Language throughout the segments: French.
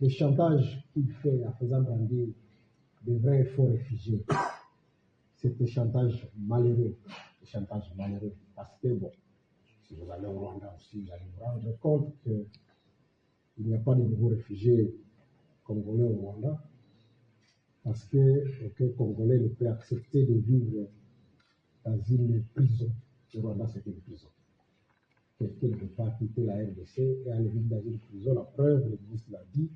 le chantage qu'il fait en faisant brandir de vrais faux réfugiés, c'est un chantage malheureux. Parce que, bon, si vous allez au Rwanda aussi, vous allez vous rendre compte qu'il n'y a pas de nouveaux réfugiés congolais au Rwanda, parce qu'aucun Congolais ne peut accepter de vivre dans une prison. Le Rwanda, c'est une prison. Quelqu'un ne peut pas quitter la RDC et aller vivre dans une prison. La preuve, le ministre l'a dit,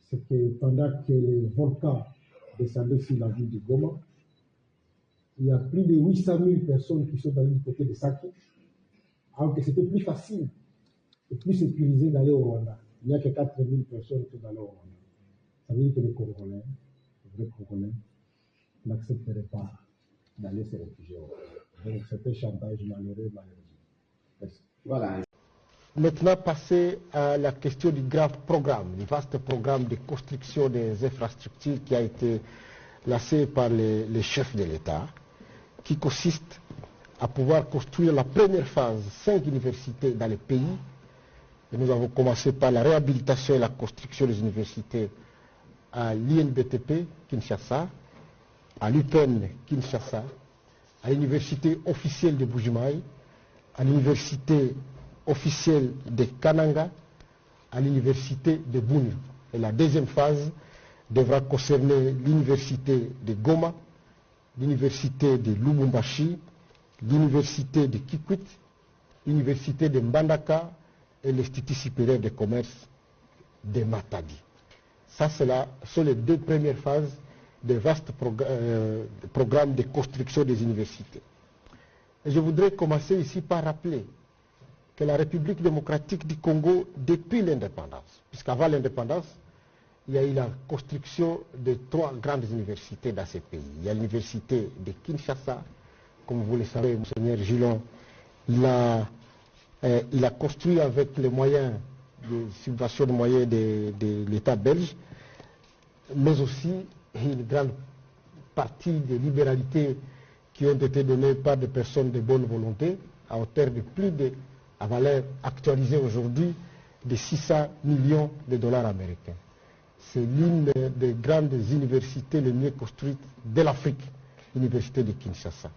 c'est que pendant que les volcans descendaient sur la ville de Goma, il y a plus de 800 000 personnes qui sont allées du côté de Sake, alors que c'était plus facile et plus sécurisé d'aller au Rwanda. Il n'y a que 4 000 personnes qui sont allées au Rwanda. Ça veut dire que les Congolais, les vrais Congolais, n'accepteraient pas d'aller se réfugier au Rwanda. Donc c'est un chantage malheureux, malheureusement. Merci. Voilà. Maintenant, passer à la question du grave programme, du vaste programme de construction des infrastructures qui a été lancé par les chefs de l'État, qui consiste à pouvoir construire la première phase, 5 universités dans le pays. Et nous avons commencé par la réhabilitation et la construction des universités à l'INBTP, Kinshasa, à l'UPEN, Kinshasa, à l'université officielle de Bujumaï, à l'université officielle de Kananga, à l'université de Bunia. Et la deuxième phase devra concerner l'université de Goma, l'université de Lubumbashi, l'université de Kikwit, l'université de Mbandaka et l'Institut supérieur de commerce de Matadi. Ça, sont les 2 premières phases des vastes programmes de construction des universités. Et je voudrais commencer ici par rappeler que la République démocratique du Congo, depuis l'indépendance, puisqu'avant l'indépendance, il y a eu la construction de 3 grandes universités dans ces pays. Il y a l'université de Kinshasa, comme vous le savez, Monseigneur Gillon, il a construit avec les moyens, de subventions de moyens de l'État belge, mais aussi une grande partie des libéralités qui ont été données par des personnes de bonne volonté, à hauteur de plus de, à valeur actualisée aujourd'hui, de 600 millions de dollars américains. C'est l'une des grandes universités les mieux construites de l'Afrique, l'université de Kinshasa.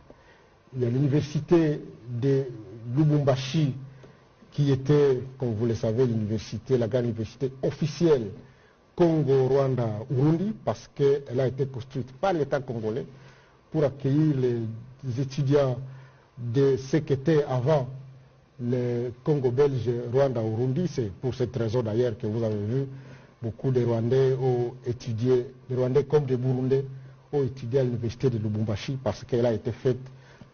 Il y a l'université de Lubumbashi, qui était, comme vous le savez, l'université, la grande université officielle Congo-Rwanda-Urundi, parce qu'elle a été construite par l'État congolais pour accueillir les étudiants de ce qu'était avant le Congo belge Rwanda-Urundi. C'est pour cette raison d'ailleurs que vous avez vu beaucoup de Rwandais ont étudié, des Rwandais comme des Burundais ont étudié à l'université de Lubumbashi, parce qu'elle a été faite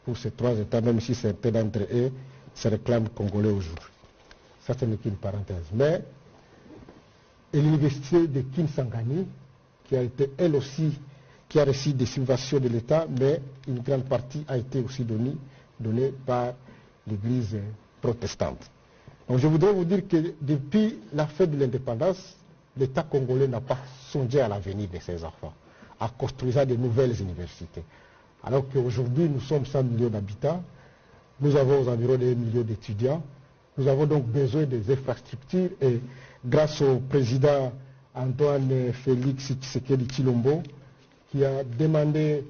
pour ces 3 États, même si certains d'entre eux se réclament congolais aujourd'hui. Ça, ce n'est qu'une parenthèse. Mais l'université de Kinsangani, qui a été elle aussi, qui a reçu des subventions de l'État, mais une grande partie a été aussi donnée par l'Église protestante. Donc je voudrais vous dire que depuis la fin de l'indépendance, l'État congolais n'a pas songé à l'avenir de ses enfants, à construire de nouvelles universités. Alors qu'aujourd'hui, nous sommes 100 millions d'habitants, nous avons environ 1 million d'étudiants, nous avons donc besoin des infrastructures, et grâce au président Antoine Félix Tshisekedi Tshilombo, qui a demandé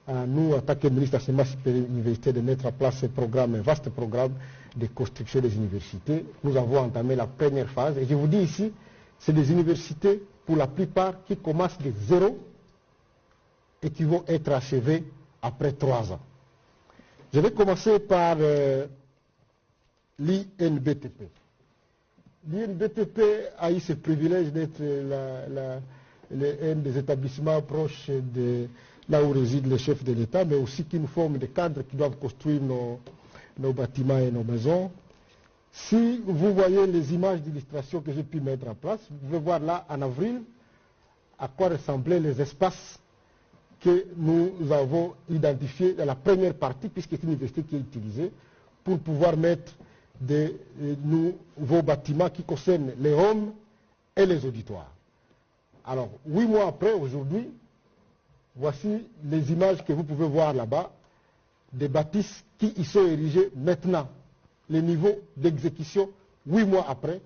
à nous, en tant que ministre de l'enseignement supérieur et de l'université, de mettre en place ce programme, un vaste programme de construction des universités. Nous avons entamé la première phase, et je vous dis ici, c'est des universités, pour la plupart, qui commencent de 0 et qui vont être achevées après 3 ans. Je vais commencer par l'INBTP. L'INBTP a eu ce privilège d'être un des établissements proches de là où résident les chefs de l'État, mais aussi qui nous forment des cadres qui doivent construire nos bâtiments et nos maisons. Si vous voyez les images d'illustration que j'ai pu mettre en place, vous pouvez voir là, en avril, à quoi ressemblaient les espaces que nous avons identifiés dans la première partie, puisque c'est une université qui est utilisée, pour pouvoir mettre des nouveaux bâtiments qui concernent les hommes et les auditoires. Alors, 8 mois après, aujourd'hui, voici les images que vous pouvez voir là-bas, des bâtisses qui y sont érigées maintenant. Les niveaux d'exécution, 8 mois après,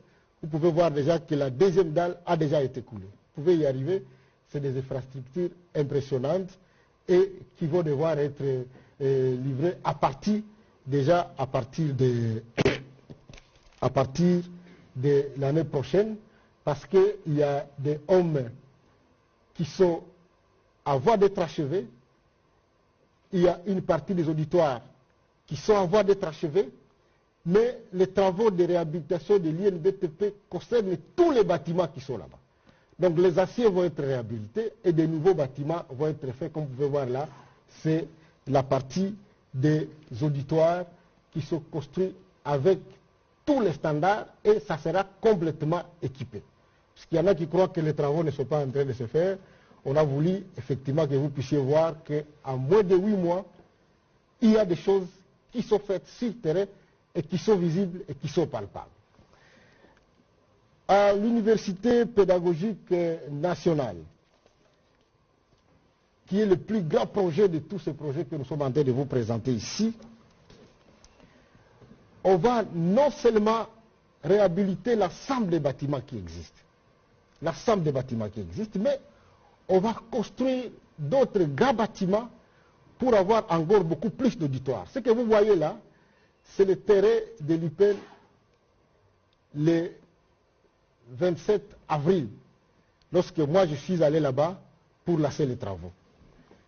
vous pouvez voir déjà que la deuxième dalle a déjà été coulée. Vous pouvez y arriver, c'est des infrastructures impressionnantes et qui vont devoir être livrées à partir de l'année prochaine, parce qu'il y a des hommes qui sont à voie d'être achevés, il y a une partie des auditoires qui sont à voie d'être achevés, mais les travaux de réhabilitation de l'INBTP concernent tous les bâtiments qui sont là-bas. Donc les aciers vont être réhabilités et des nouveaux bâtiments vont être faits. Comme vous pouvez voir là, c'est la partie des auditoires qui sont construits avec tous les standards et ça sera complètement équipé. Parce qu'il y en a qui croient que les travaux ne sont pas en train de se faire. On a voulu effectivement que vous puissiez voir qu'en moins de 8 mois, il y a des choses qui sont faites sur le terrain et qui sont visibles et qui sont palpables. À l'Université pédagogique nationale, qui est le plus grand projet de tous ces projets que nous sommes en train de vous présenter ici, on va non seulement réhabiliter l'ensemble des bâtiments qui existent, mais on va construire d'autres grands bâtiments pour avoir encore beaucoup plus d'auditoires. Ce que vous voyez là, c'est le terrain de l'UPEN le 27 avril, lorsque moi je suis allé là-bas pour lancer les travaux.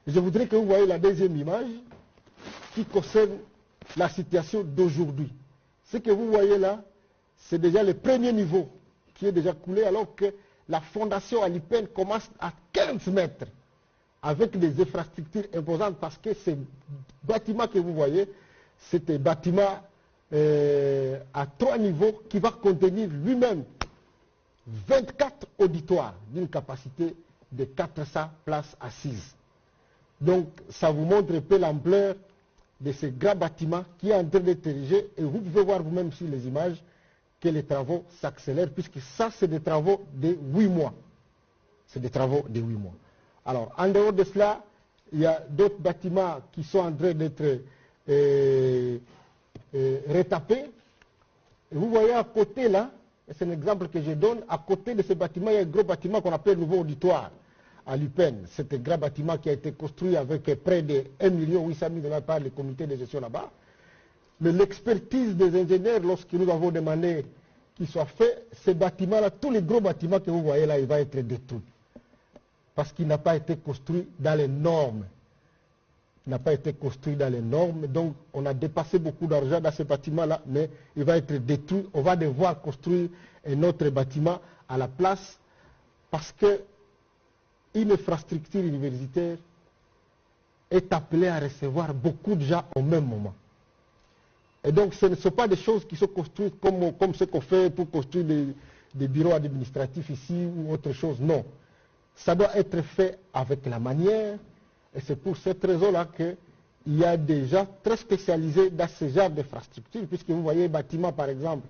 Et je voudrais que vous voyez la deuxième image qui concerne la situation d'aujourd'hui. Ce que vous voyez là, c'est déjà le premier niveau qui est déjà coulé, alors que la fondation à l'UPEN commence à 15 mètres, avec des infrastructures imposantes, parce que ces bâtiments que vous voyez, c'est un bâtiment à 3 niveaux qui va contenir lui-même 24 auditoires d'une capacité de 400 places assises. Donc ça vous montre un peu l'ampleur de ce grand bâtiment qui est en train d'être érigé, et vous pouvez voir vous-même sur les images que les travaux s'accélèrent, puisque ça c'est des travaux de 8 mois. C'est des travaux de 8 mois. Alors en dehors de cela, il y a d'autres bâtiments qui sont en train d'être retapés. Et vous voyez à côté là, c'est un exemple que je donne, à côté de ce bâtiment, il y a un gros bâtiment qu'on appelle Nouveau Auditoire à l'UPEN. C'est un grand bâtiment qui a été construit avec près de 1 800 000 $ par le comité de gestion là-bas. Mais l'expertise des ingénieurs, lorsque nous avons demandé qu'il soit fait, ce bâtiment-là, tous les gros bâtiments que vous voyez là, il va être détruit. Parce qu'il n'a pas été construit dans les normes. Donc on a dépassé beaucoup d'argent dans ce bâtiment-là, mais il va être détruit. On va devoir construire un autre bâtiment à la place, parce qu'une infrastructure universitaire est appelée à recevoir beaucoup de gens au même moment. Et donc ce ne sont pas des choses qui sont construites comme ce qu'on fait pour construire des bureaux administratifs ici ou autre chose. Non. Ça doit être fait avec la manière, et c'est pour cette raison-là qu'il y a des gens très spécialisés dans ce genre d'infrastructures, puisque vous voyez un bâtiment par exemple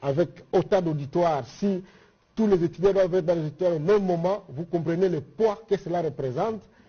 avec autant d'auditoires, si tous les étudiants doivent être dans les auditoires au même moment, vous comprenez le poids que cela représente.